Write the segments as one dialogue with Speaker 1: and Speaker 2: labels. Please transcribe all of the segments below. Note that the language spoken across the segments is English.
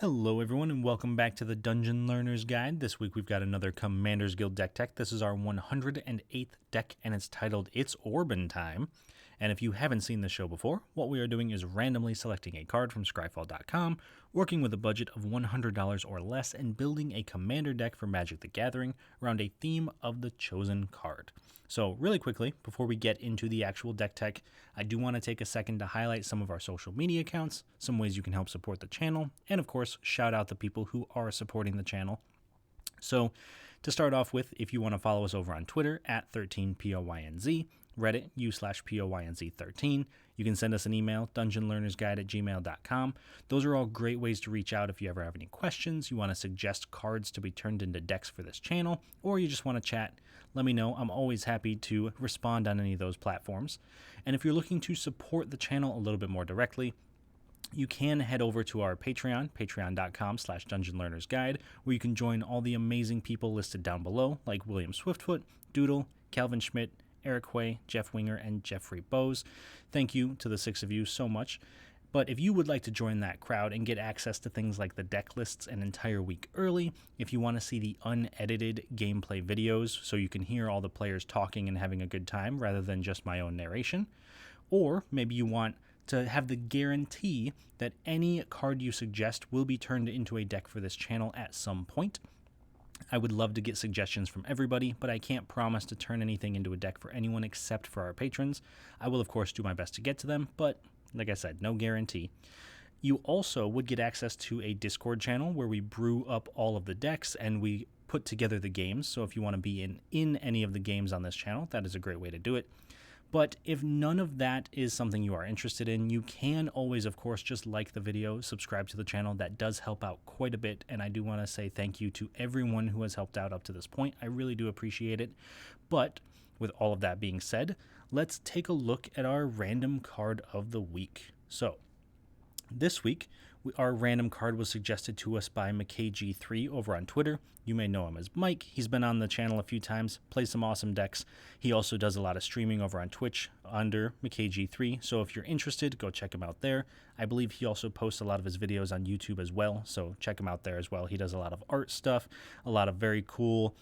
Speaker 1: Hello everyone and welcome back to the Dungeon Learner's Guide. This week we've got another Commander's Guild deck tech. This is our 108th deck and it's titled It's Orbin Time. And if you haven't seen this show before, what we are doing is randomly selecting a card from scryfall.com, working with a budget of $100 or less, and building a commander deck for Magic the Gathering around a theme of the chosen card. So really quickly, before we get into the actual deck tech, I do want to take a second to highlight some of our social media accounts, some ways you can help support the channel, and of course, shout out the people who are supporting the channel. So to start off with, if you want to follow us over on Twitter at 13POYNZ, Reddit u/POYNZ13. You can send us an email, dungeonlearnersguide@gmail.com. Those are all great ways to reach out if you ever have any questions, you want to suggest cards to be turned into decks for this channel, or you just want to chat. Let me know. I'm always happy to respond on any of those platforms. And if you're looking to support the channel a little bit more directly, you can head over to our Patreon, patreon.com/dungeonlearnersguide, where you can join all the amazing people listed down below, like William Swiftfoot, Doodle, Calvin Schmidt, Eric Way, Jeff Winger, and Jeffrey Bowes. Thank you to the six of you so much. But if you would like to join that crowd and get access to things like the deck lists an entire week early, if you want to see the unedited gameplay videos so you can hear all the players talking and having a good time rather than just my own narration, or maybe you want to have the guarantee that any card you suggest will be turned into a deck for this channel at some point, I would love to get suggestions from everybody, but I can't promise to turn anything into a deck for anyone except for our patrons. I will, of course, do my best to get to them, but like I said, no guarantee. You also would get access to a Discord channel where we brew up all of the decks and we put together the games. So if you want to be in any of the games on this channel, that is a great way to do it. But if none of that is something you are interested in, you can always, of course, just like the video, subscribe to the channel. That does help out quite a bit, and I do want to say thank you to everyone who has helped out up to this point. I really do appreciate it. But with all of that being said, let's take a look at our random card of the week. So this week, our random card was suggested to us by McRae over on Twitter. You may know him as Mike. He's been on the channel a few times, plays some awesome decks. He also does a lot of streaming over on Twitch under McRae, so if you're interested, go check him out there. I believe he also posts a lot of his videos on YouTube as well, so check him out there as well. He does a lot of art stuff, a lot of very cool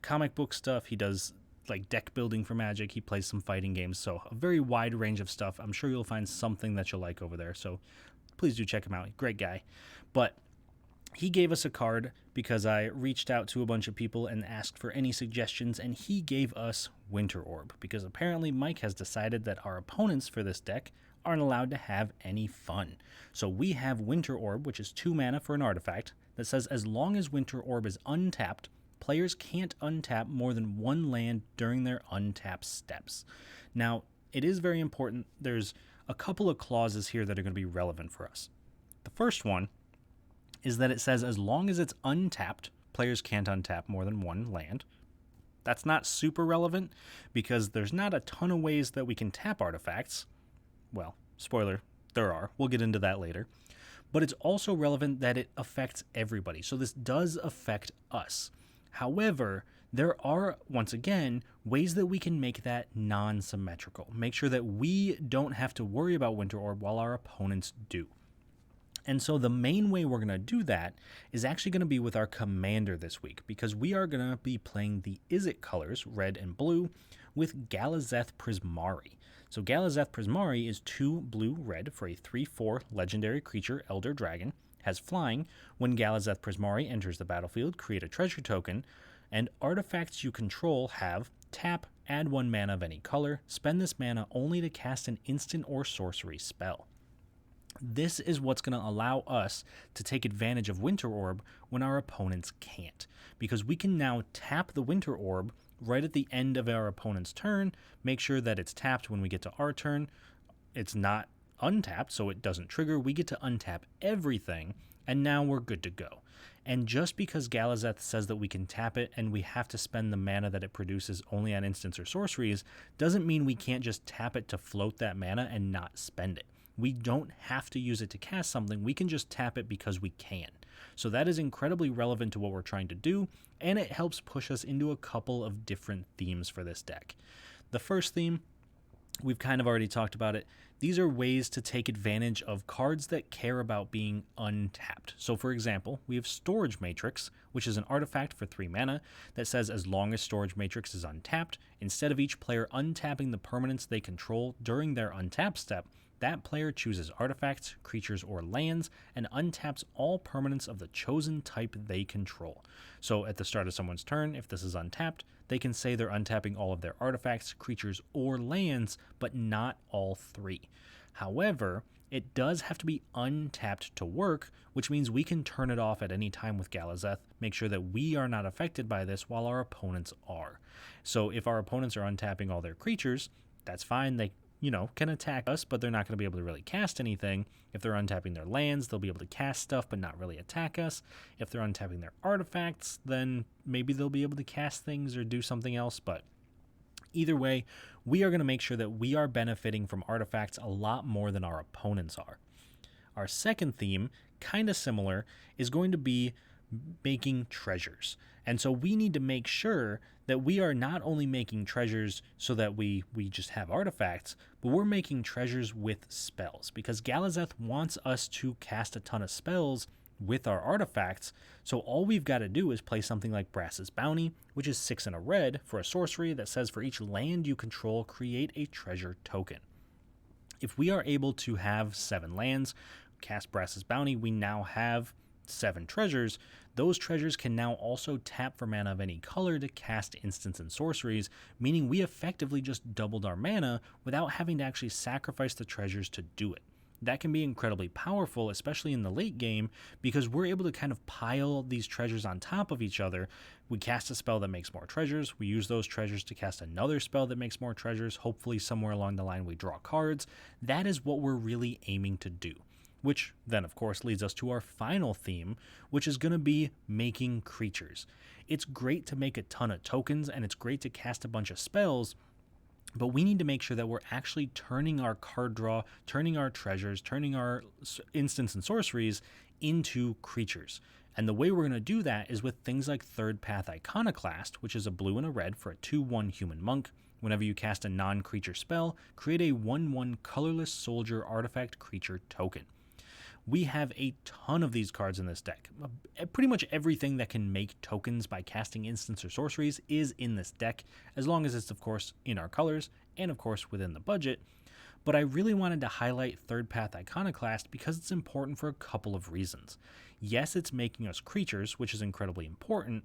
Speaker 1: comic book stuff. He does like deck building for Magic. He plays some fighting games, so a very wide range of stuff. I'm sure you'll find something that you'll like over there, so please do check him out. Great guy. But he gave us a card because I reached out to a bunch of people and asked for any suggestions, and he gave us Winter Orb because apparently Mike has decided that our opponents for this deck aren't allowed to have any fun. So we have Winter Orb, which is 2 mana for an artifact that says as long as Winter Orb is untapped, players can't untap more than 1 land during their untap steps. Now, it is very important. There's a couple of clauses here that are going to be relevant for us. The first one is that it says as long as it's untapped, players can't untap more than 1 land. That's not super relevant because there's not a ton of ways that we can tap artifacts. Well, spoiler, there are. We'll get into that later. But it's also relevant that it affects everybody. So this does affect us. However, there are, once again, ways that we can make that non-symmetrical. Make sure that we don't have to worry about Winter Orb while our opponents do. And so the main way we're going to do that is actually going to be with our commander this week, because we are going to be playing the Izzet colors, red and blue, with Galazeth Prismari. So Galazeth Prismari is 2 blue-red for a 3/4 legendary creature, Elder Dragon. Has flying. When Galazeth Prismari enters the battlefield, create a treasure token, and artifacts you control have tap, add 1 mana of any color, spend this mana only to cast an instant or sorcery spell. This is what's going to allow us to take advantage of Winter Orb when our opponents can't, because we can now tap the Winter Orb right at the end of our opponent's turn, make sure that it's tapped when we get to our turn. It's not untapped, so it doesn't trigger. We get to untap everything, and now we're good to go. And just because Galazeth says that we can tap it and we have to spend the mana that it produces only on instants or sorceries, doesn't mean we can't just tap it to float that mana and not spend it. We don't have to use it to cast something. We can just tap it because we can. So that is incredibly relevant to what we're trying to do, and it helps push us into a couple of different themes for this deck. The first theme, we've kind of already talked about it. these are ways to take advantage of cards that care about being untapped. So for example, we have Storage Matrix, which is an artifact for 3 mana that says as long as Storage Matrix is untapped, instead of each player untapping the permanents they control during their untap step, that player chooses artifacts, creatures, or lands and untaps all permanents of the chosen type they control. So at the start of someone's turn, if this is untapped, they can say they're untapping all of their artifacts, creatures, or lands, but not all 3. However, it does have to be untapped to work, which means we can turn it off at any time with Galazeth, make sure that we are not affected by this while our opponents are. So if our opponents are untapping all their creatures, that's fine. They can attack us, but they're not going to be able to really cast anything. If they're untapping their lands, they'll be able to cast stuff, but not really attack us. If they're untapping their artifacts, then maybe they'll be able to cast things or do something else. But either way, we are going to make sure that we are benefiting from artifacts a lot more than our opponents are. Our second theme, kind of similar, is going to be making treasures. And so we need to make sure that we are not only making treasures so that we just have artifacts, but we're making treasures with spells, because Galazeth wants us to cast a ton of spells with our artifacts. So all we've got to do is play something like Brass's Bounty, which is 6 and a red for a sorcery that says for each land you control, create a treasure token. If we are able to have 7 lands, cast Brass's Bounty, we now have 7 treasures. Those treasures can now also tap for mana of any color to cast instants and sorceries, meaning we effectively just doubled our mana without having to actually sacrifice the treasures to do it. That can be incredibly powerful, especially in the late game, because we're able to kind of pile these treasures on top of each other. We cast a spell that makes more treasures, we use those treasures to cast another spell that makes more treasures, hopefully somewhere along the line we draw cards. That is what we're really aiming to do. Which then, of course, leads us to our final theme, which is going to be making creatures. It's great to make a ton of tokens, and it's great to cast a bunch of spells, but we need to make sure that we're actually turning our card draw, turning our treasures, turning our instants and sorceries into creatures. And the way we're going to do that is with things like Third Path Iconoclast, which is a blue and a red for a 2/1 human monk. Whenever you cast a non-creature spell, create a 1/1 colorless soldier artifact creature token. We have a ton of these cards in this deck. Pretty much everything that can make tokens by casting instants or sorceries is in this deck, as long as it's, of course, in our colors and, of course, within the budget. But I really wanted to highlight Third Path Iconoclast because it's important for a couple of reasons. Yes, it's making us creatures, which is incredibly important,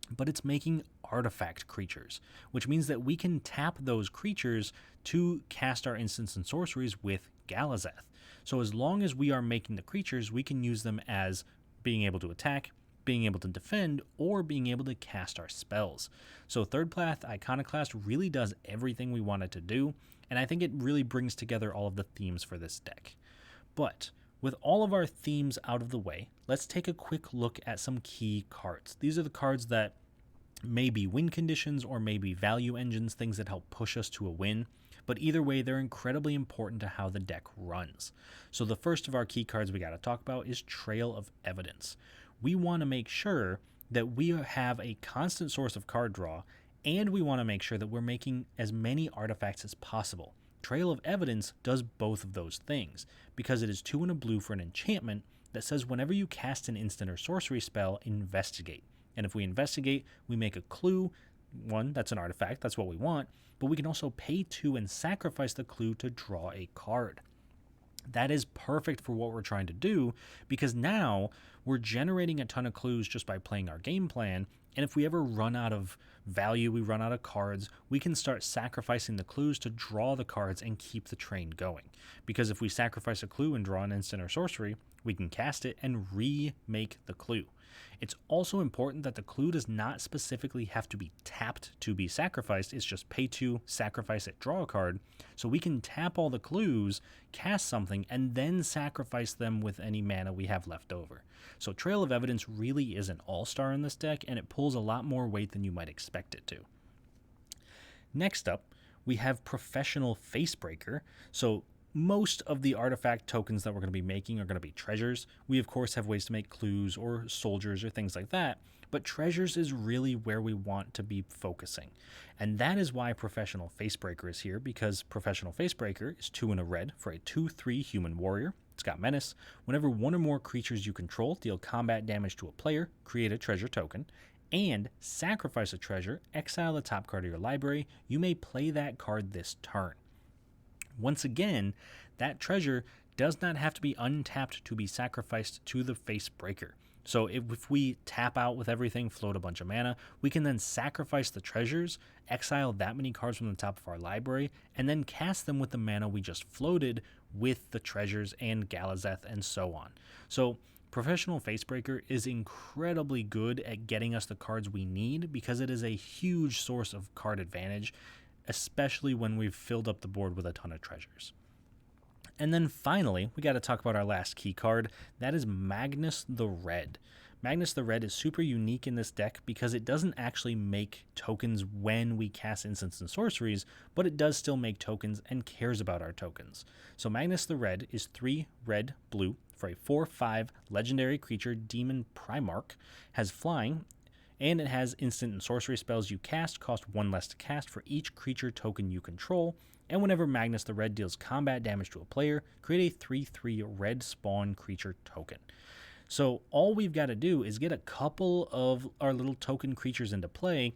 Speaker 1: but it's making artifact creatures, which means that we can tap those creatures to cast our instants and sorceries with Galazeth. So as long as we are making the creatures, we can use them as being able to attack, being able to defend, or being able to cast our spells. So Third Path Iconoclast really does everything we want it to do, and I think it really brings together all of the themes for this deck. But with all of our themes out of the way, let's take a quick look at some key cards. These are the cards that may be win conditions or maybe value engines, things that help push us to a win. But either way, they're incredibly important to how the deck runs. So the first of our key cards we got to talk about is Trail of Evidence. We want to make sure that we have a constant source of card draw, and we want to make sure that we're making as many artifacts as possible. Trail of Evidence does both of those things, because it is 2 and a blue for an enchantment that says whenever you cast an instant or sorcery spell, investigate. And if we investigate, we make a clue. 1, that's an artifact, that's what we want, but we can also pay 2 and sacrifice the clue to draw a card. That is perfect for what we're trying to do, because now we're generating a ton of clues just by playing our game plan, and if we ever run out of value, we run out of cards, we can start sacrificing the clues to draw the cards and keep the train going. Because if we sacrifice a clue and draw an instant or sorcery, we can cast it and remake the clue. It's also important that the clue does not specifically have to be tapped to be sacrificed. It's just pay 2, sacrifice it, draw a card. So we can tap all the clues, cast something, and then sacrifice them with any mana we have left over. So Trail of Evidence really is an all-star in this deck, and it pulls a lot more weight than you might expect it to. Next up, we have Professional Facebreaker. So most of the artifact tokens that we're going to be making are going to be treasures. We, of course, have ways to make clues or soldiers or things like that, but treasures is really where we want to be focusing. And that is why Professional Facebreaker is here, because Professional Facebreaker is 2 and a red for a 2/3 human warrior. It's got Menace. Whenever one or more creatures you control deal combat damage to a player, create a treasure token, and sacrifice a treasure, exile the top card of your library. You may play that card this turn. Once again, that treasure does not have to be untapped to be sacrificed to the Facebreaker. So if we tap out with everything, float a bunch of mana, we can then sacrifice the treasures, exile that many cards from the top of our library, and then cast them with the mana we just floated with the treasures and Galazeth and so on. So Professional Facebreaker is incredibly good at getting us the cards we need because it is a huge source of card advantage, especially when we've filled up the board with a ton of treasures. And then finally, we got to talk about our last key card. That is Magnus the Red. Magnus the Red is super unique in this deck because it doesn't actually make tokens when we cast instants and sorceries, but it does still make tokens and cares about our tokens. So Magnus the Red is 3 red, blue for a 4/5 legendary creature, Demon Primarch, has flying, and it has instant and sorcery spells you cast cost 1 less to cast for each creature token you control. And whenever Magnus the Red deals combat damage to a player, create a 3/3 red spawn creature token. So all we've got to do is get a couple of our little token creatures into play,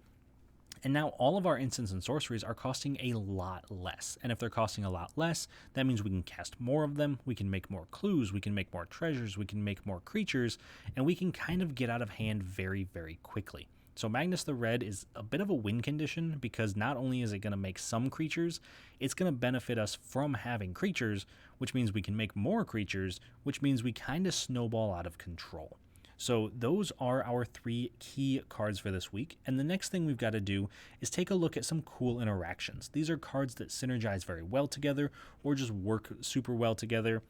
Speaker 1: and now all of our instants and sorceries are costing a lot less. And if they're costing a lot less, that means we can cast more of them, we can make more clues, we can make more treasures, we can make more creatures, and we can kind of get out of hand very, very quickly. So Magnus the Red is a bit of a win condition because not only is it going to make some creatures, it's going to benefit us from having creatures, which means we can make more creatures, which means we kind of snowball out of control. So those are our 3 key cards for this week. And the next thing we've got to do is take a look at some cool interactions. These are cards that synergize very well together or just work super well together.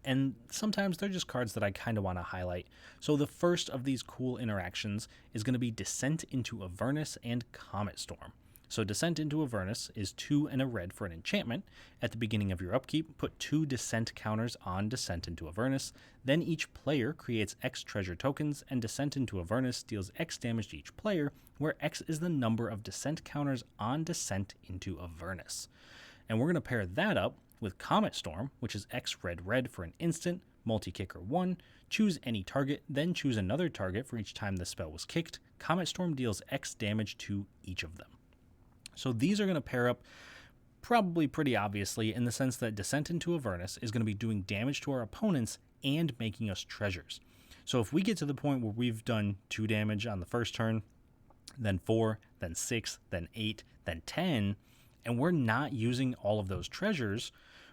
Speaker 1: And sometimes they're just cards that I kind of want to highlight. So the first of these cool interactions is going to be Descent into Avernus and Comet Storm. So Descent into Avernus is 2 and a red for an enchantment. At the beginning of your upkeep, put 2 Descent counters on Descent into Avernus. Then each player creates X treasure tokens, and Descent into Avernus deals X damage to each player, where X is the number of Descent counters on Descent into Avernus. And we're going to pair that up with Comet Storm, which is X red for an instant, multi-kicker 1, choose any target, then choose another target for each time the spell was kicked. Comet Storm deals X damage to each of them. So these are going to pair up probably pretty obviously in the sense that Descent into Avernus is going to be doing damage to our opponents and making us treasures. So if we get to the point where we've done 2 damage on the first turn, then 4, then 6, then 8, then 10, and we're not using all of those treasures,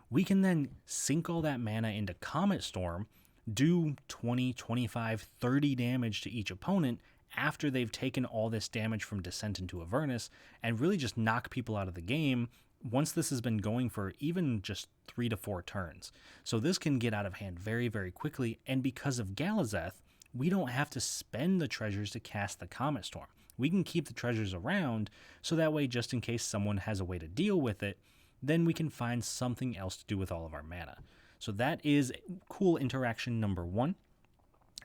Speaker 1: we can then sink all that mana into Comet Storm, do 20, 25, 30 damage to each opponent after they've taken all this damage from Descent into Avernus, and really just knock people out of the game once this has been going for even just 3 to 4 turns. So this can get out of hand very, very quickly, and because of Galazeth, we don't have to spend the treasures to cast the Comet Storm. We can keep the treasures around, so that way, just in case someone has a way to deal with it, then we can find something else to do with all of our mana. So that is cool interaction number 1.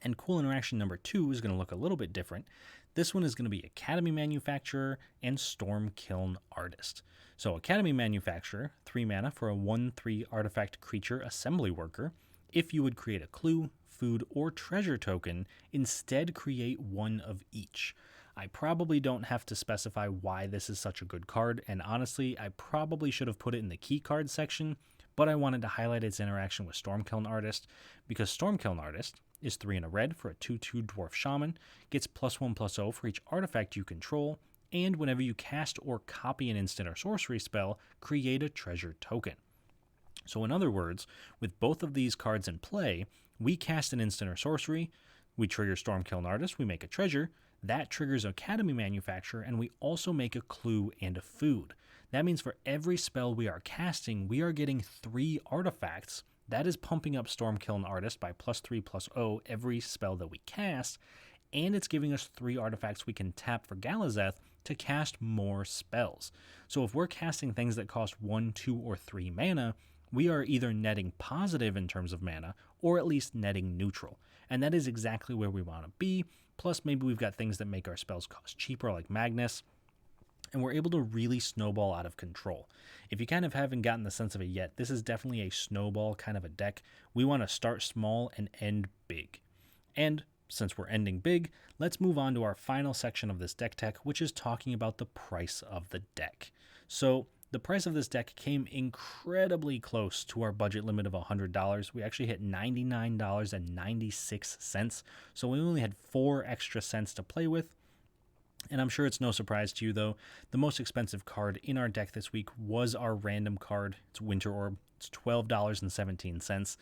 Speaker 1: And cool interaction number 2 is going to look a little bit different. This one is going to be Academy Manufacturer and Storm Kiln Artist. So Academy Manufacturer, 3 mana for a 1/3 artifact creature assembly worker. If you would create a clue, food, or treasure token, instead create 1 of each. I probably don't have to specify why this is such a good card, and honestly, I probably should have put it in the key card section, but I wanted to highlight its interaction with Stormkiln Artist, because Stormkiln Artist is 3 and a red for a 2/2 Dwarf Shaman, gets +1/+0 for each artifact you control, and whenever you cast or copy an instant or sorcery spell, create a treasure token. So in other words, with both of these cards in play, we cast an instant or sorcery, we trigger Stormkiln Artist, we make a treasure, that triggers Academy Manufacturer, and we also make a clue and a food. That means for every spell we are casting, we are getting 3 artifacts. That is pumping up Stormkiln Artist by +3/+0 every spell that we cast, and it's giving us 3 artifacts we can tap for Galazeth to cast more spells. So if we're casting things that cost 1, 2, or 3 mana, we are either netting positive in terms of mana or at least netting neutral. And that is exactly where we want to be. Plus, maybe we've got things that make our spells cost cheaper like Magnus, and we're able to really snowball out of control. If you kind of haven't gotten the sense of it yet, this is definitely a snowball kind of a deck. We want to start small and end big. And since we're ending big, let's move on to our final section of this deck tech, which is talking about the price of the deck. So the price of this deck came incredibly close to our budget limit of $100. We actually hit $99.96, so we only had 4 extra cents to play with. And I'm sure it's no surprise to you, though, the most expensive card in our deck this week was our random card. It's Winter Orb. It's $12.17.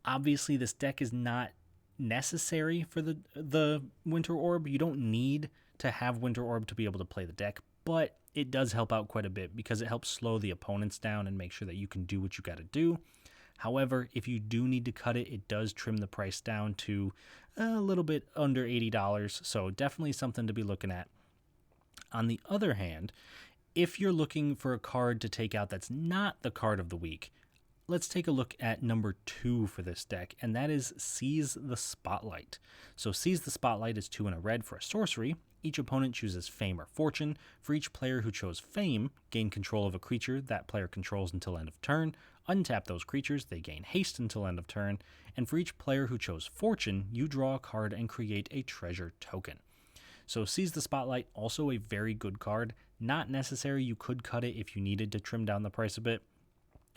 Speaker 1: Obviously, this deck is not necessary for the Winter Orb. You don't need to have Winter Orb to be able to play the deck, but it does help out quite a bit because it helps slow the opponents down and make sure that you can do what you got to do. However, if you do need to cut it, it does trim the price down to a little bit under $80, so definitely something to be looking at. On the other hand, if you're looking for a card to take out that's not the card of the week, let's take a look at number 2 for this deck, and that is Seize the Spotlight. So Seize the Spotlight is 2 and a red for a sorcery. Each opponent chooses Fame or Fortune. For each player who chose Fame, gain control of a creature that player controls until end of turn. Untap those creatures, they gain haste until end of turn. And for each player who chose Fortune, you draw a card and create a treasure token. So Seize the Spotlight, also a very good card. Not necessary, you could cut it if you needed to trim down the price a bit.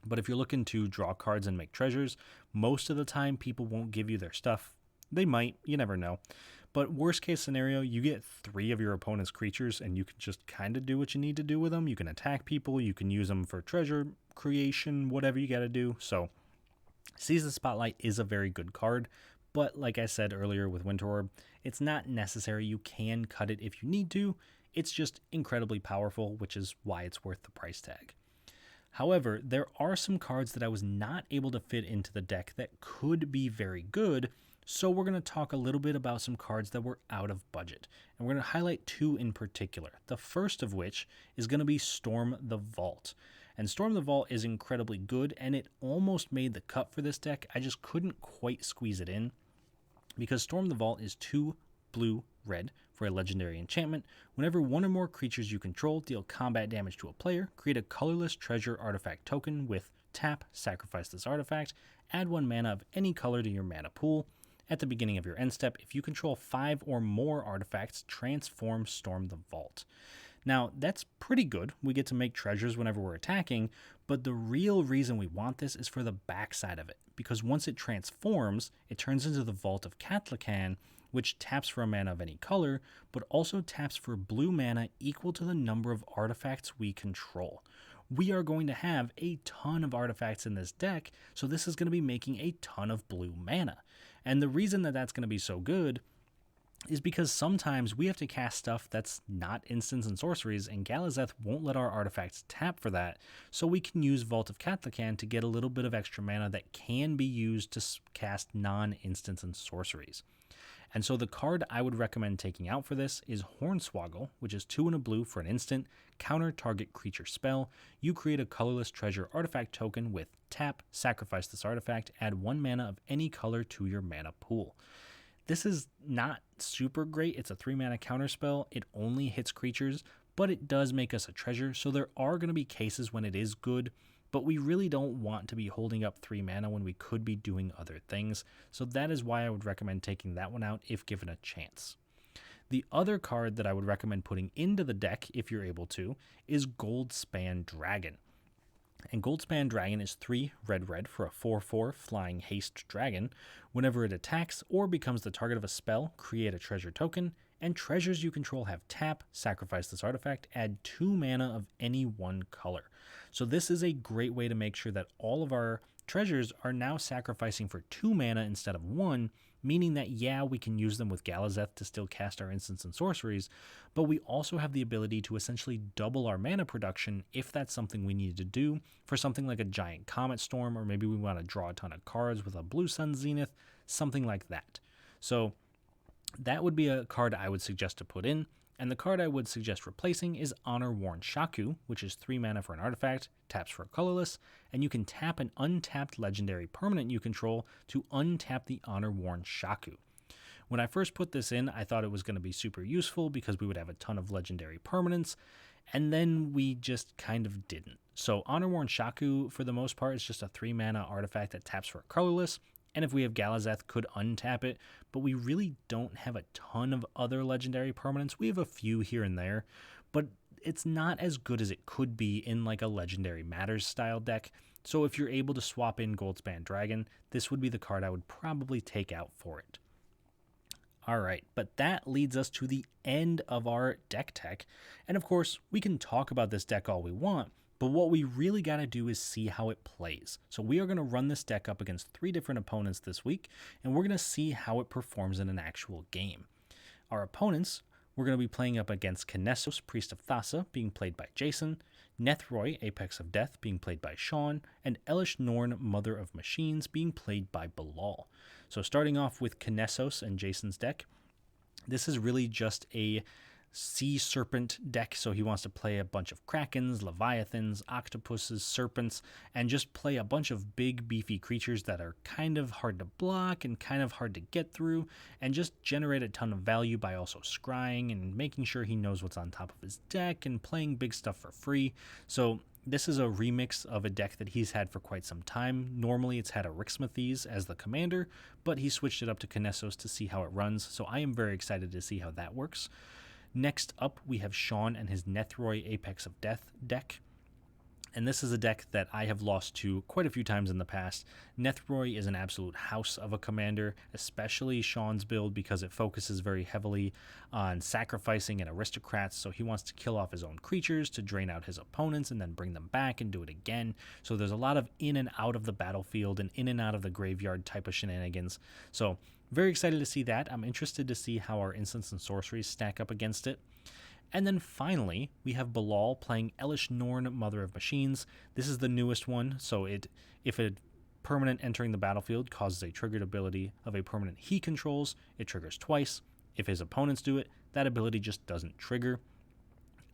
Speaker 1: But if you're looking to draw cards and make treasures, most of the time people won't give you their stuff. They might, you never know. But worst case scenario, you get 3 of your opponent's creatures and you can just kind of do what you need to do with them. You can attack people, you can use them for treasure creation, whatever you got to do. So Seize the Spotlight is a very good card, but like I said earlier with Winter Orb, it's not necessary. You can cut it if you need to. It's just incredibly powerful, which is why it's worth the price tag. However, there are some cards that I was not able to fit into the deck that could be very good, so we're going to talk a little bit about some cards that were out of budget, and we're going to highlight 2 in particular. The first of which is going to be Storm the Vault. And Storm the Vault is incredibly good, and it almost made the cut for this deck. I just couldn't quite squeeze it in, because Storm the Vault is 2 blue-red for a legendary enchantment. Whenever 1 or more creatures you control deal combat damage to a player, create a colorless treasure artifact token with tap, sacrifice this artifact, add 1 mana of any color to your mana pool. At the beginning of your end step, if you control 5 or more artifacts, transform Storm the Vault. Now, that's pretty good. We get to make treasures whenever we're attacking, but the real reason we want this is for the backside of it, because once it transforms, it turns into the Vault of Catlacan, which taps for a mana of any color, but also taps for blue mana equal to the number of artifacts we control. We are going to have a ton of artifacts in this deck, so this is going to be making a ton of blue mana. And the reason that that's going to be so good is because sometimes we have to cast stuff that's not instants and sorceries, and Galazeth won't let our artifacts tap for that, so we can use Vault of Catlacan to get a little bit of extra mana that can be used to cast non-instants and sorceries. And so the card I would recommend taking out for this is Hornswoggle, which is 2 and a blue for an instant, counter target creature spell. You create a colorless treasure artifact token with tap, sacrifice this artifact, add 1 mana of any color to your mana pool. This is not super great. It's a 3 mana counter spell. It only hits creatures, but it does make us a treasure, so there are going to be cases when it is good, but we really don't want to be holding up 3 mana when we could be doing other things, so that is why I would recommend taking that one out if given a chance. The other card that I would recommend putting into the deck, if you're able to, is Goldspan Dragon. And Goldspan Dragon is 3 red for a 4/4 flying haste dragon. Whenever it attacks or becomes the target of a spell, create a treasure token, and treasures you control have tap, sacrifice this artifact, add 2 mana of any one color. So this is a great way to make sure that all of our treasures are now sacrificing for 2 mana instead of 1, meaning that, yeah, we can use them with Galazeth to still cast our instants and sorceries, but we also have the ability to essentially double our mana production if that's something we need to do for something like a giant Comet Storm, or maybe we want to draw a ton of cards with a Blue Sun Zenith, something like that. So that would be a card I would suggest to put in. And the card I would suggest replacing is Honor Worn Shaku, which is 3 mana for an artifact, taps for a colorless, and you can tap an untapped legendary permanent you control to untap the Honor Worn Shaku. When I first put this in, I thought it was going to be super useful because we would have a ton of legendary permanents, and then we just kind of didn't. So Honor Worn Shaku, for the most part, is just a 3 mana artifact that taps for a colorless, and if we have Galazeth, could untap it, but we really don't have a ton of other legendary permanents. We have a few here and there, but it's not as good as it could be in like a Legendary Matters style deck. So if you're able to swap in Goldspan Dragon, this would be the card I would probably take out for it. Alright, but that leads us to the end of our deck tech, and of course, we can talk about this deck all we want, but what we really got to do is see how it plays. So we are going to run this deck up against 3 different opponents this week, and we're going to see how it performs in an actual game. Our opponents, we're going to be playing up against Kinesos, Priest of Thassa, being played by Jason, Nethroi, Apex of Death, being played by Shawn, and Elesh Norn, Mother of Machines, being played by Bilal. So starting off with Kinesos and Jason's deck, this is really just a Sea Serpent deck, so he wants to play a bunch of Krakens, Leviathans, Octopuses, Serpents, and just play a bunch of big, beefy creatures that are kind of hard to block and kind of hard to get through, and just generate a ton of value by also scrying and making sure he knows what's on top of his deck and playing big stuff for free. So this is a remix of a deck that he's had for quite some time. Normally it's had a Rixmathes as the commander, but he switched it up to Kinesos to see how it runs, so I am very excited to see how that works. Next up, we have Shawn and his Nethroi Apex of Death deck. And this is a deck that I have lost to quite a few times in the past. Nethroi is an absolute house of a commander, especially Shawn's build, because it focuses very heavily on sacrificing and aristocrats, so he wants to kill off his own creatures to drain out his opponents and then bring them back and do it again. So there's a lot of in and out of the battlefield and in and out of the graveyard type of shenanigans. So very excited to see that. I'm interested to see how our instants and sorceries stack up against it. And then finally, we have Bilal playing Elesh Norn, Mother of Machines. This is the newest one, so if a permanent entering the battlefield causes a triggered ability of a permanent he controls, it triggers twice. If his opponents do it, that ability just doesn't trigger.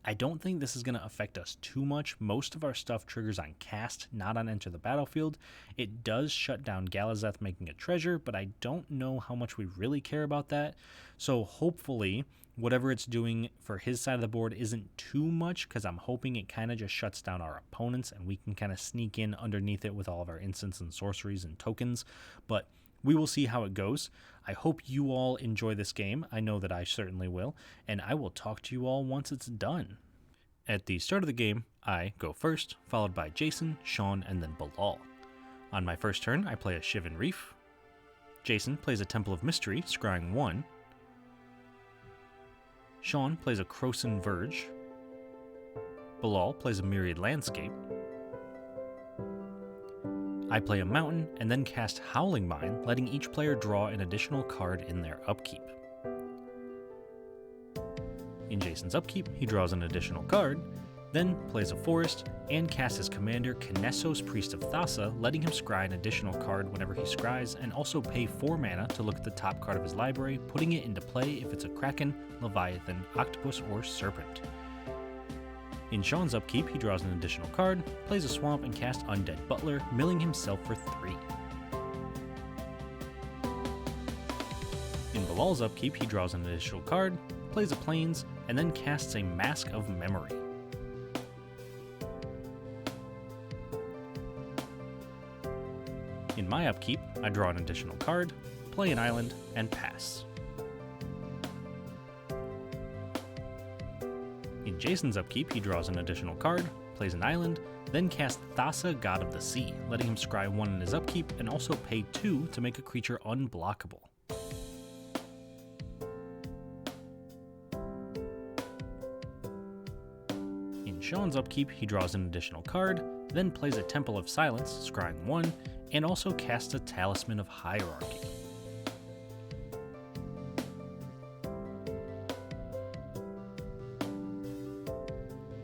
Speaker 1: I don't think this is going to affect us too much. Most of our stuff triggers on cast, not on enter the battlefield. It does shut down Galazeth making a treasure, but I don't know how much we really care about that. So hopefully, whatever it's doing for his side of the board isn't too much, because I'm hoping it kind of just shuts down our opponents and we can kind of sneak in underneath it with all of our instants and sorceries and tokens. But we will see how it goes. I hope you all enjoy this game. I know that I certainly will, and I will talk to you all once it's done. At the start of the game, I go first, followed by Jason, Shawn, and then Bilal. On my first turn, I play a Shivan Reef. Jason plays a Temple of Mystery, scrying 1. Shawn plays a Krosan Verge. Bilal plays a Myriad Landscape. I play a Mountain and then cast Howling Mine, letting each player draw an additional card in their upkeep. In Jason's upkeep, he draws an additional card, then plays a Forest and casts his commander Kinesos, Priest of Thassa, letting him scry an additional card whenever he scries, and also pay 4 mana to look at the top card of his library, putting it into play if it's a Kraken, Leviathan, Octopus, or Serpent. In Shawn's upkeep, he draws an additional card, plays a Swamp, and casts Undead Butler, milling himself for 3. In Bilal's upkeep, he draws an additional card, plays a Plains, and then casts a Mask of Memory. In my upkeep, I draw an additional card, play an island, and pass. In Jason's upkeep, he draws an additional card, plays an island, then casts Thassa, God of the Sea, letting him scry 1 in his upkeep and also pay 2 to make a creature unblockable. In Shawn's upkeep, he draws an additional card, then plays a Temple of Silence, scrying 1, and also casts a Talisman of Hierarchy.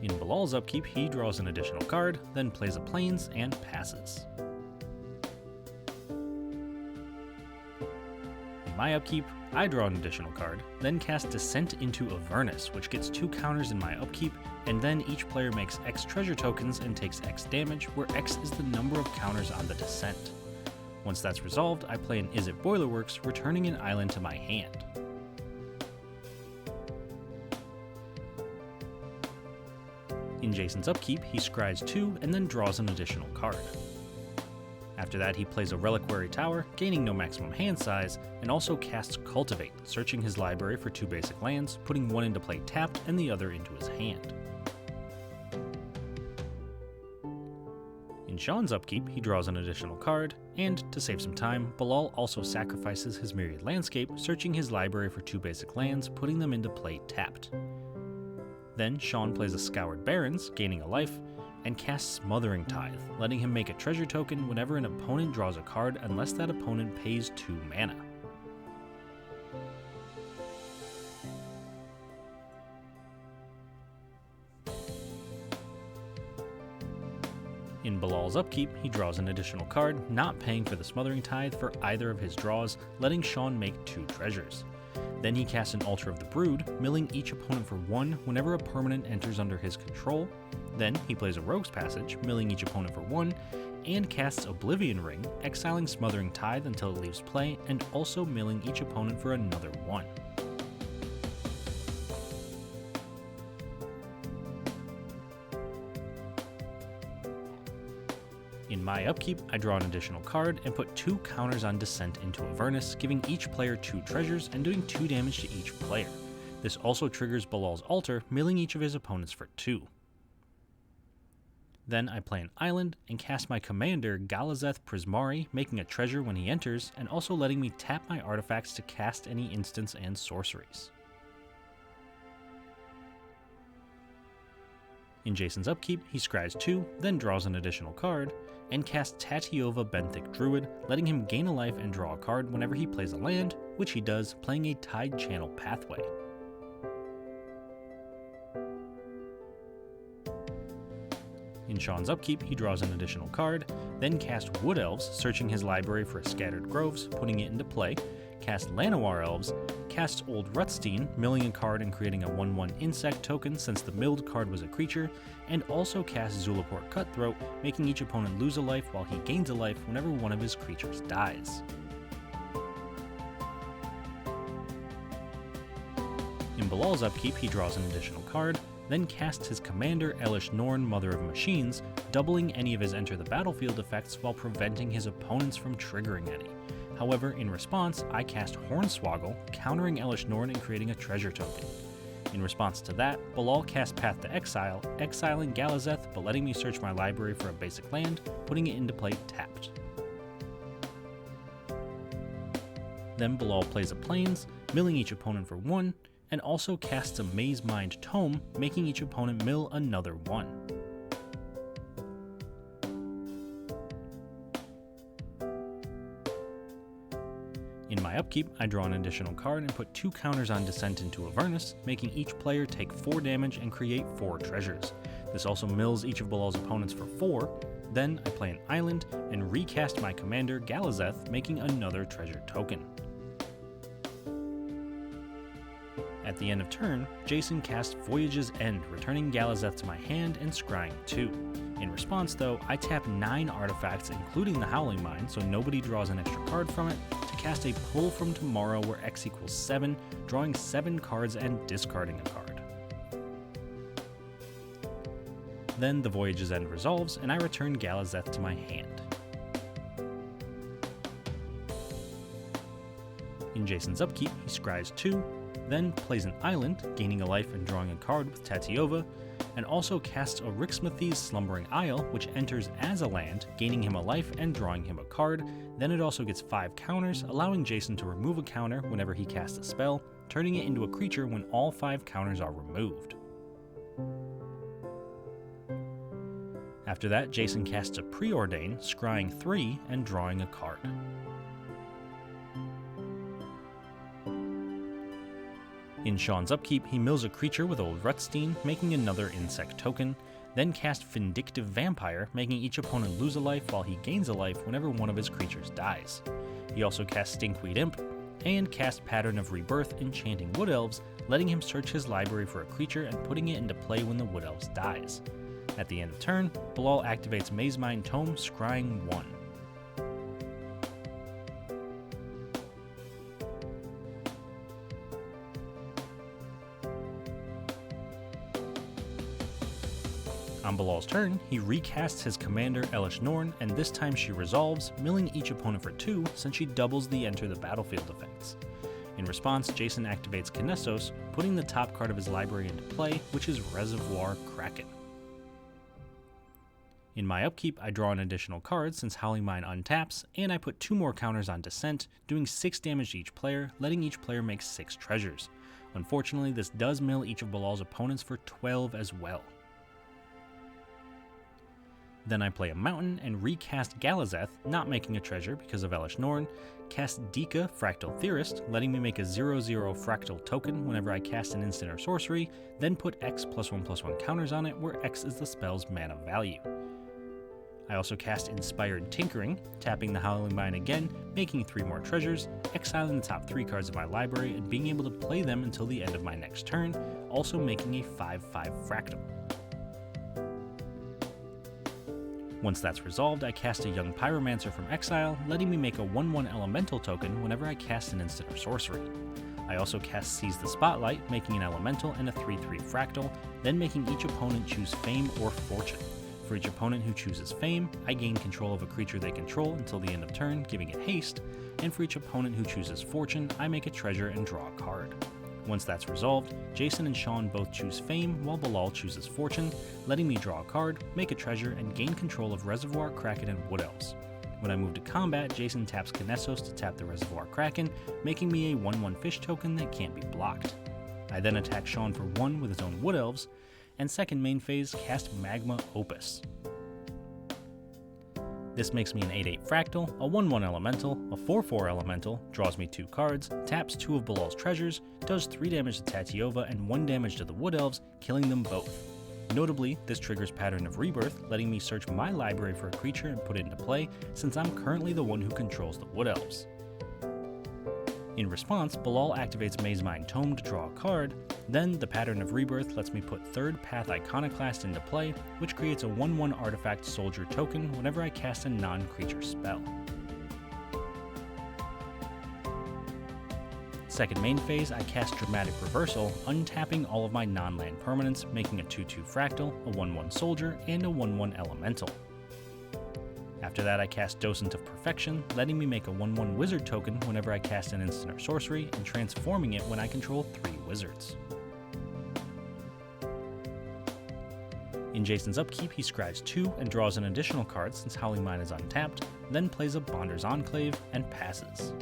Speaker 1: In Bilal's upkeep, he draws an additional card, then plays a Plains and passes. In my upkeep, I draw an additional card, then cast Descent into Avernus, which gets 2 counters in my upkeep, and then each player makes X treasure tokens and takes X damage, where X is the number of counters on the Descent. Once that's resolved, I play an Is It Boilerworks, returning an island to my hand. In Jason's upkeep, he scries 2 and then draws an additional card. After that, he plays a Reliquary Tower, gaining no maximum hand size, and also casts Cultivate, searching his library for 2 basic lands, putting one into play tapped and the other into his hand. In Shawn's upkeep, he draws an additional card, and, to save some time, Bilal also sacrifices his Myriad Landscape, searching his library for 2 basic lands, putting them into play tapped. Then, Shawn plays a Scoured Barrens, gaining a life, and casts Smothering Tithe, letting him make a treasure token whenever an opponent draws a card unless that opponent pays 2 mana. In Bilal's upkeep, he draws an additional card, not paying for the Smothering Tithe for either of his draws, letting Shawn make 2 treasures. Then he casts an Altar of the Brood, milling each opponent for 1 whenever a permanent enters under his control. Then he plays a Rogue's Passage, milling each opponent for 1, and casts Oblivion Ring, exiling Smothering Tithe until it leaves play, and also milling each opponent for another 1. In my upkeep, I draw an additional card and put 2 counters on Descent into Avernus, giving each player 2 treasures and doing 2 damage to each player. This also triggers Bilal's Altar, milling each of his opponents for 2. Then I play an island and cast my commander Galazeth Prismari, making a treasure when he enters, and also letting me tap my artifacts to cast any instants and sorceries. In Jason's upkeep, he scries 2, then draws an additional card, and casts Tatiova Benthic Druid, letting him gain a life and draw a card whenever he plays a land, which he does, playing a Tide Channel Pathway. In Shawn's upkeep, he draws an additional card, then casts Wood Elves, searching his library for Scattered Groves, putting it into play, casts Llanowar Elves, casts Old Rutstein, milling a card and creating a 1/1 insect token since the milled card was a creature, and also casts Zulaport Cutthroat, making each opponent lose a life while he gains a life whenever one of his creatures dies. In Bilal's upkeep, he draws an additional card, then casts his commander Elish Norn, Mother of Machines, doubling any of his Enter the Battlefield effects while preventing his opponents from triggering any. However, in response, I cast Hornswoggle, countering Elish Norn and creating a treasure token. In response to that, Bilal cast Path to Exile, exiling Galazeth but letting me search my library for a basic land, putting it into play tapped. Then Bilal plays a Plains, milling each opponent for 1, and also casts a Maze Mind Tome, making each opponent mill another 1. In my upkeep, I draw an additional card and put 2 counters on Descent into Avernus, making each player take 4 damage and create 4 treasures. This also mills each of Bilal's opponents for 4. Then I play an island and recast my commander Galazeth, making another treasure token. At the end of turn, Jason casts Voyage's End, returning Galazeth to my hand and scrying 2. In response though, I tap 9 artifacts including the Howling Mine so nobody draws an extra card from it, to cast a Pull from Tomorrow where X equals 7, drawing 7 cards and discarding a card. Then the Voyage's End resolves and I return Galazeth to my hand. In Jason's upkeep, he scries 2, then plays an island, gaining a life and drawing a card with Tatiova, and also casts Orixmathy's Slumbering Isle, which enters as a land, gaining him a life and drawing him a card. Then it also gets 5 counters, allowing Jason to remove a counter whenever he casts a spell, turning it into a creature when all 5 counters are removed. After that, Jason casts a Preordain, scrying 3 and drawing a card. In Shawn's upkeep, he mills a creature with Old Rutstein, making another insect token, then cast Vindictive Vampire, making each opponent lose a life while he gains a life whenever one of his creatures dies. He also casts Stinkweed Imp, and cast Pattern of Rebirth, enchanting Wood Elves, letting him search his library for a creature and putting it into play when the Wood Elves dies. At the end of turn, Bilal activates Mazemind Tome, scrying 1. On Bilal's turn, he recasts his commander Elish Norn, and this time she resolves, milling each opponent for 2 since she doubles the enter the battlefield effects. In response, Jason activates Kinesos, putting the top card of his library into play, which is Reservoir Kraken. In my upkeep, I draw an additional card since Howling Mine untaps, and I put 2 more counters on Descent, doing 6 damage to each player, letting each player make 6 treasures. Unfortunately, this does mill each of Bilal's opponents for 12 as well. Then I play a mountain and recast Galazeth, not making a treasure because of Elish Norn, cast Dika, Fractal Theorist, letting me make a 0/0 fractal token whenever I cast an instant or sorcery, then put X +1/+1 counters on it where X is the spell's mana value. I also cast Inspired Tinkering, tapping the Howling Mine again, making 3 more treasures, exiling the top 3 cards of my library and being able to play them until the end of my next turn, also making a 5/5 fractal. Once that's resolved, I cast a Young Pyromancer from exile, letting me make a 1/1 elemental token whenever I cast an instant or sorcery. I also cast Seize the Spotlight, making an elemental and a 3/3 fractal, then making each opponent choose Fame or Fortune. For each opponent who chooses Fame, I gain control of a creature they control until the end of turn, giving it haste, and for each opponent who chooses Fortune, I make a treasure and draw a card. Once that's resolved, Jason and Shawn both choose Fame while Bilal chooses Fortune, letting me draw a card, make a treasure, and gain control of Reservoir Kraken and Wood Elves. When I move to combat, Jason taps Kinesos to tap the Reservoir Kraken, making me a 1/1 fish token that can't be blocked. I then attack Shawn for 1 with his own Wood Elves, and second main phase, cast Magma Opus. This makes me an 8/8 fractal, a 1/1 elemental, a 4/4 elemental, draws me 2 cards, taps 2 of Bilal's treasures, does 3 damage to Tatiova and 1 damage to the Wood Elves, killing them both. Notably, this triggers Pattern of Rebirth, letting me search my library for a creature and put it into play, since I'm currently the one who controls the Wood Elves. In response, Bilal activates Mazemind Tome to draw a card, then the Pattern of Rebirth lets me put Third Path Iconoclast into play, which creates a 1/1 artifact soldier token whenever I cast a non-creature spell. Second main phase, I cast Dramatic Reversal, untapping all of my non-land permanents, making a 2/2 fractal, a 1/1 soldier, and a 1/1 elemental. After that, I cast Docent of Perfection, letting me make a 1/1 wizard token whenever I cast an instant or sorcery, and transforming it when I control 3 wizards. In Jason's upkeep, he scries 2 and draws an additional card since Howling Mine is untapped, then plays a Bonder's Enclave and passes.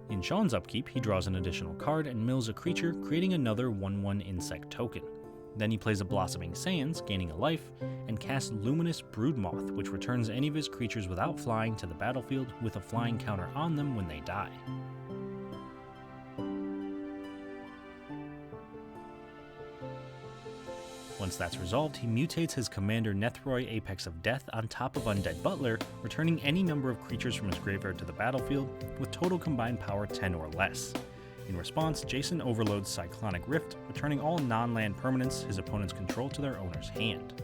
Speaker 1: In Shawn's upkeep, he draws an additional card and mills a creature, creating another 1/1 insect token. Then he plays a Blossoming Sands, gaining a life, and casts Luminous Broodmoth, which returns any of his creatures without flying to the battlefield with a flying counter on them when they die. Once that's resolved, he mutates his commander Nethroi Apex of Death on top of Undead Butler, returning any number of creatures from his graveyard to the battlefield with total combined power 10 or less. In response, Jason overloads Cyclonic Rift, returning all non-land permanents his opponents control to their owner's hand.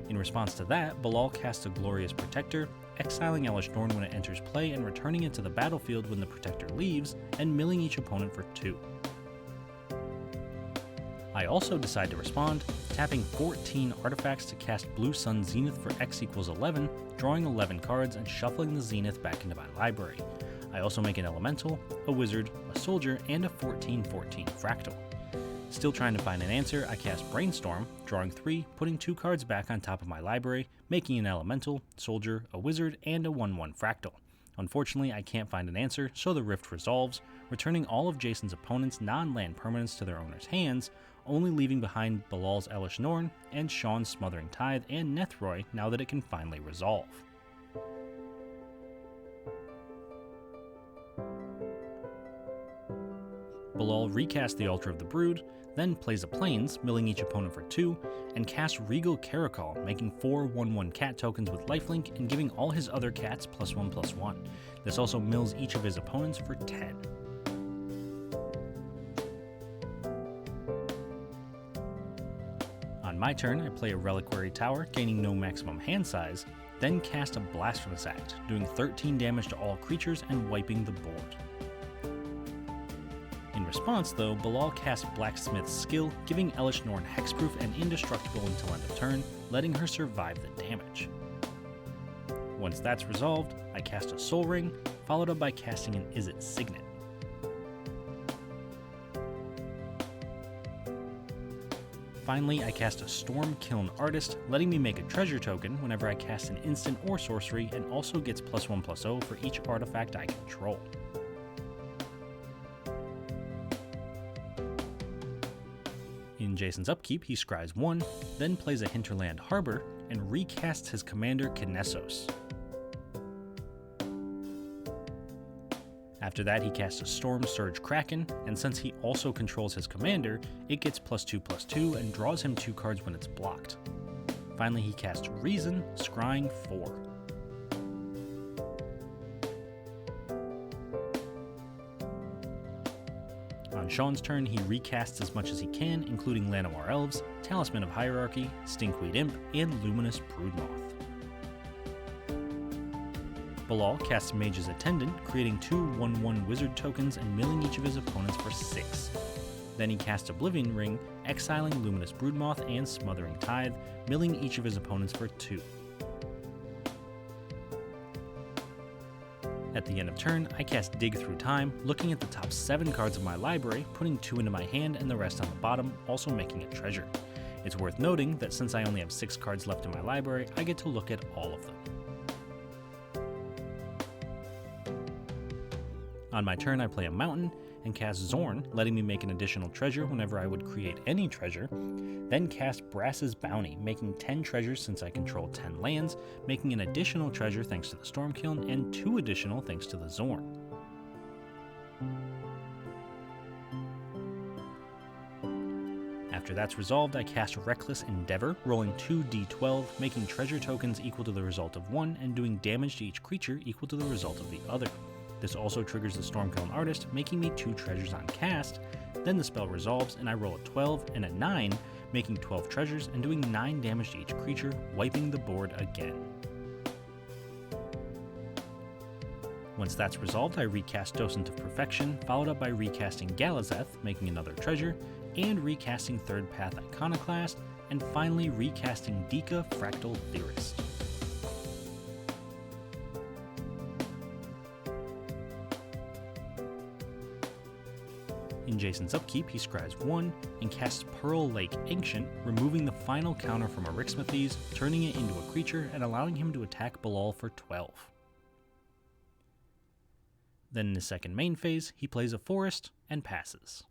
Speaker 1: In response to that, Bilal casts a Glorious Protector, exiling Elish Norn when it enters play and returning it to the battlefield when the Protector leaves, and milling each opponent for 2. I also decide to respond, tapping 14 artifacts to cast Blue Sun Zenith for X = 11, drawing 11 cards and shuffling the Zenith back into my library. I also make an elemental, a wizard, a soldier, and a 14/14 fractal. Still trying to find an answer, I cast Brainstorm, drawing 3, putting 2 cards back on top of my library, making an elemental, soldier, a wizard, and a 1/1 fractal. Unfortunately, I can't find an answer, so the rift resolves, returning all of Jason's opponents' non-land permanents to their owner's hands, only leaving behind Bilal's Elish Norn and Shawn's Smothering Tithe and Nethroi now that it can finally resolve. Bilal recasts the Altar of the Brood, then plays a Plains, milling each opponent for 2, and casts Regal Caracol, making 4 1/1 cat tokens with lifelink and giving all his other cats +1/+1. This also mills each of his opponents for 10. On my turn, I play a Reliquary Tower, gaining no maximum hand size, then cast a Blasphemous Act, doing 13 damage to all creatures and wiping the board. In response, though, Bilal casts Blacksmith's Skill, giving Elish Norn hexproof and indestructible until end of turn, letting her survive the damage. Once that's resolved, I cast a Soul Ring, followed up by casting an Izzet Signet. Finally, I cast a Storm Kiln Artist, letting me make a treasure token whenever I cast an instant or sorcery, and also gets +1/+0 for each artifact I control. In Jason's upkeep, he scries 1, then plays a Hinterland Harbor, and recasts his commander Kinesos. After that, he casts a Storm Surge Kraken, and since he also controls his commander, it gets +2/+2 and draws him 2 cards when it's blocked. Finally, he casts Reason, scrying 4. On Shawn's turn, he recasts as much as he can, including Llanowar Elves, Talisman of Hierarchy, Stinkweed Imp, and Luminous Broodmoth. Bilal casts Mage's Attendant, creating 2 1/1 wizard tokens and milling each of his opponents for 6. Then he casts Oblivion Ring, exiling Luminous Broodmoth and Smothering Tithe, milling each of his opponents for 2. At the end of turn, I cast Dig Through Time, looking at the top 7 cards of my library, putting 2 into my hand and the rest on the bottom, also making a treasure. It's worth noting that since I only have 6 cards left in my library, I get to look at all of them. On my turn, I play a Mountain and cast Zorn, letting me make an additional treasure whenever I would create any treasure, then cast Brass's Bounty, making 10 treasures since I control 10 lands, making an additional treasure thanks to the Stormkiln, and 2 additional thanks to the Zorn. After that's resolved, I cast Reckless Endeavor, rolling 2d12, making treasure tokens equal to the result of 1, and doing damage to each creature equal to the result of the other. This also triggers the Stormkiln Artist, making me 2 treasures on cast. Then the spell resolves, and I roll a 12 and a 9, making 12 treasures and doing 9 damage to each creature, wiping the board again. Once that's resolved, I recast Docent of Perfection, followed up by recasting Galazeth, making another treasure, and recasting Third Path Iconoclast, and finally recasting Dika Fractal Theorist. In Jason's upkeep, he scries 1 and casts Pearl Lake Ancient, removing the final counter from Arixmethes, turning it into a creature and allowing him to attack Bilal for 12. Then in his second main phase, he plays a forest and passes.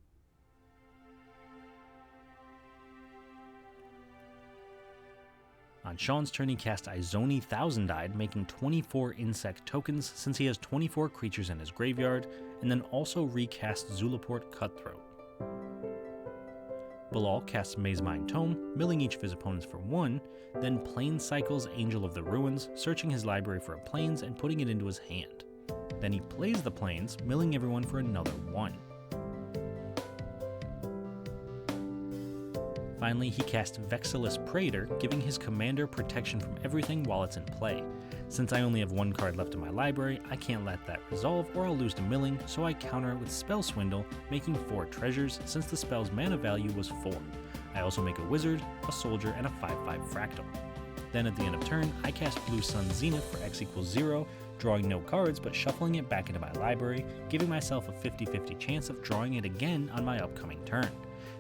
Speaker 1: On Shawn's turn, he cast Izoni Thousand-Eyed, making 24 insect tokens since he has 24 creatures in his graveyard, and then also recast Zulaport Cutthroat. Bilal casts Mazemind Tome, milling each of his opponents for 1, then Plane Cycles Angel of the Ruins, searching his library for a Plains and putting it into his hand. Then he plays the Plains, milling everyone for another 1. Finally, he casts Vexillus Praetor, giving his commander protection from everything while it's in play. Since I only have 1 card left in my library, I can't let that resolve or I'll lose to milling, so I counter it with Spell Swindle, making 4 treasures since the spell's mana value was 4. I also make a wizard, a soldier, and a 5/5 fractal. Then at the end of turn, I cast Blue Sun Zenith for X = 0, drawing no cards but shuffling it back into my library, giving myself a 50-50 chance of drawing it again on my upcoming turn.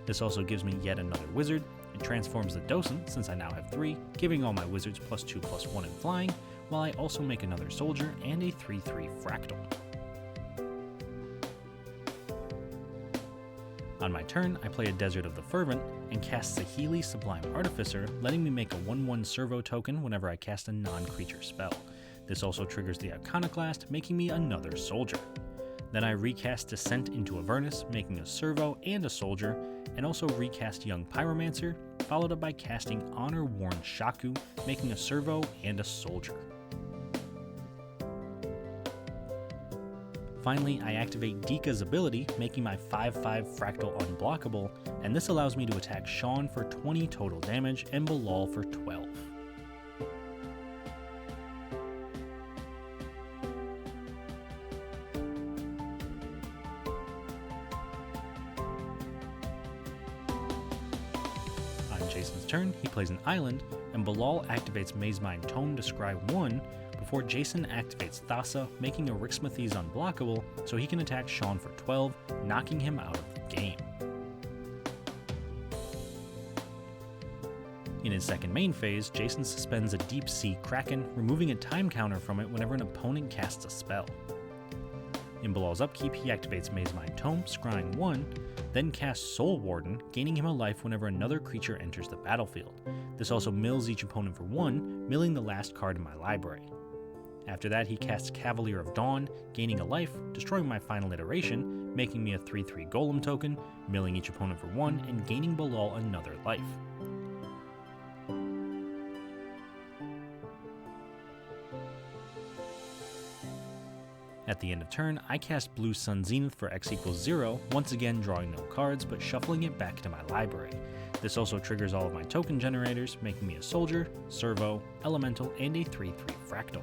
Speaker 1: This also gives me yet another wizard. It transforms the Docent, since I now have 3, giving all my wizards +2/+1 in flying, while I also make another soldier and a 3/3 fractal. On my turn, I play a Desert of the Fervent and cast Saheeli Sublime Artificer, letting me make a 1/1 servo token whenever I cast a non-creature spell. This also triggers the Iconoclast, making me another soldier. Then I recast Descent into Avernus, making a Servo and a Soldier, and also recast Young Pyromancer, followed up by casting Honor-Worn Shaku, making a Servo and a Soldier. Finally, I activate Dika's ability, making my 5/5 Fractal unblockable, and this allows me to attack Shawn for 20 total damage and Bilal for 12. On Jason's turn, he plays an island, and Bilal activates Maze Mind Tome to scry 1, before Jason activates Thassa, making Erixmathes unblockable so he can attack Shawn for 12, knocking him out of the game. In his second main phase, Jason suspends a Deep Sea Kraken, removing a time counter from it whenever an opponent casts a spell. In Bilal's upkeep, he activates Maze Mind Tome, scrying 1, then casts Soul Warden, gaining him a life whenever another creature enters the battlefield. This also mills each opponent for 1, milling the last card in my library. After that, he casts Cavalier of Dawn, gaining a life, destroying my final iteration, making me a 3/3 Golem token, milling each opponent for 1, and gaining Bilal another life. At the end of turn, I cast Blue Sun Zenith for X = 0, once again drawing no cards, but shuffling it back to my library. This also triggers all of my token generators, making me a Soldier, Servo, Elemental, and a 3/3 Fractal.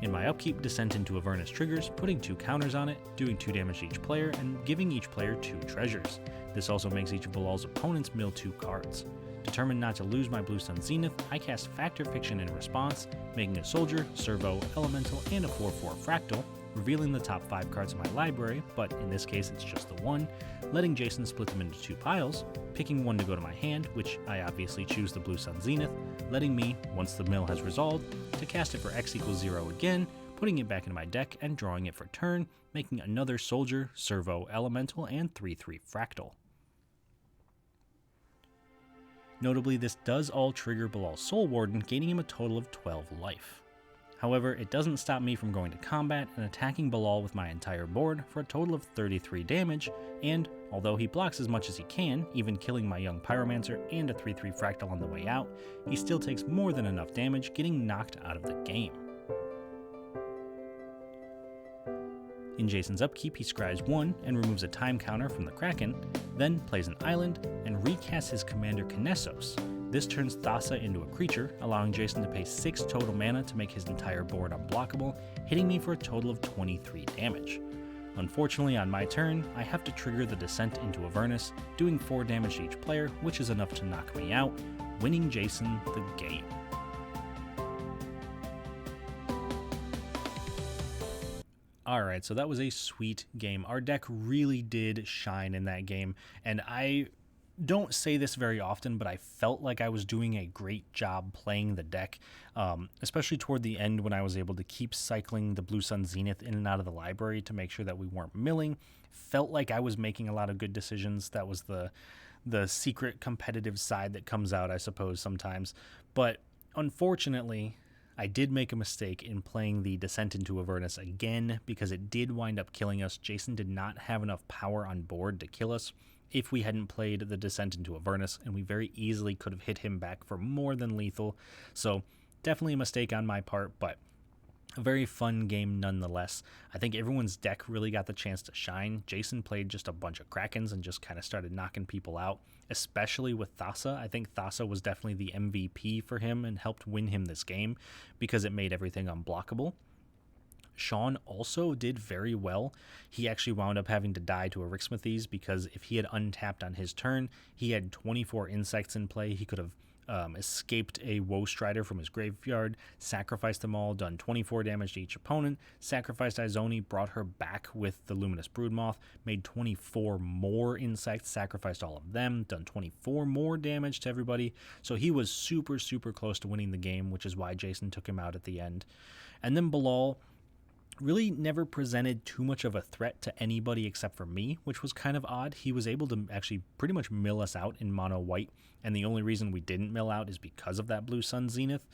Speaker 1: In my upkeep, Descent into Avernus triggers, putting 2 counters on it, doing 2 damage to each player, and giving each player 2 treasures. This also makes each of Bilal's opponents mill 2 cards. Determined not to lose my Blue Sun Zenith, I cast Fact or Fiction in response, making a Soldier, Servo, Elemental, and a 4/4 Fractal, revealing the top 5 cards in my library, but in this case it's just the one, letting Jason split them into 2 piles, picking 1 to go to my hand, which I obviously choose the Blue Sun Zenith, letting me, once the mill has resolved, to cast it for X = 0 again, putting it back into my deck and drawing it for turn, making another Soldier, Servo, Elemental, and 3/3 Fractal. Notably, this does all trigger Bilal's Soul Warden, gaining him a total of 12 life. However, it doesn't stop me from going to combat and attacking Bilal with my entire board for a total of 33 damage, and although he blocks as much as he can, even killing my Young Pyromancer and a 3/3 Fractal on the way out, he still takes more than enough damage, getting knocked out of the game. In Jason's upkeep, he scries 1 and removes a time counter from the Kraken, then plays an island and recasts his commander Kinesos. This turns Thassa into a creature, allowing Jason to pay 6 total mana to make his entire board unblockable, hitting me for a total of 23 damage. Unfortunately, on my turn, I have to trigger the Descent into Avernus, doing 4 damage to each player, which is enough to knock me out, winning Jason the game. Alright, so that was a sweet game. Our deck really did shine in that game, and I don't say this very often, but I felt like I was doing a great job playing the deck, especially toward the end when I was able to keep cycling the Blue Sun Zenith in and out of the library to make sure that we weren't milling. Felt like I was making a lot of good decisions. That was the secret competitive side that comes out, I suppose, sometimes. But unfortunately, I did make a mistake in playing the Descent into Avernus again because it did wind up killing us. Jason did not have enough power on board to kill us if we hadn't played the Descent into Avernus, and we very easily could have hit him back for more than lethal. So definitely a mistake on my part, but a very fun game nonetheless. I think everyone's deck really got the chance to shine. Jason played just a bunch of Krakens and just kind of started knocking people out, especially with Thassa. I think Thassa was definitely the MVP for him and helped win him this game because it made everything unblockable. Shawn also did very well. He actually wound up having to die to Erixmathes because if he had untapped on his turn, he had 24 insects in play. He could have escaped a Woe Strider from his graveyard, sacrificed them all, done 24 damage to each opponent, sacrificed Izoni, brought her back with the Luminous Broodmoth, made 24 more insects, sacrificed all of them, done 24 more damage to everybody. So he was super, super close to winning the game, which is why Jason took him out at the end. And then Bilal really never presented too much of a threat to anybody except for me, which was kind of odd. He was able to actually pretty much mill us out in mono white, and the only reason we didn't mill out is because of that Blue Sun Zenith.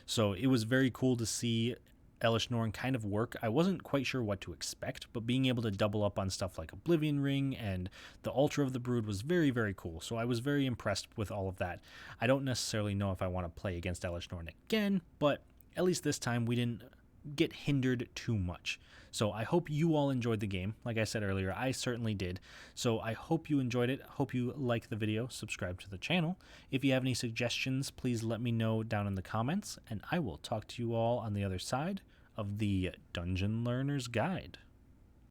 Speaker 1: So it was very cool to see Elish Norn kind of work, I wasn't quite sure what to expect, but being able to double up on stuff like Oblivion Ring and the Ultra of the Brood was very, very cool, so I was very impressed with all of that. I don't necessarily know if I want to play against Elish Norn again, but at least this time we didn't get hindered too much. So I hope you all enjoyed the game. Like I said earlier, I certainly did. So I hope you enjoyed it. Hope you like the video. Subscribe to the channel. If you have any suggestions, please let me know down in the comments, and I will talk to you all on the other side of the Dungeon Learner's Guide.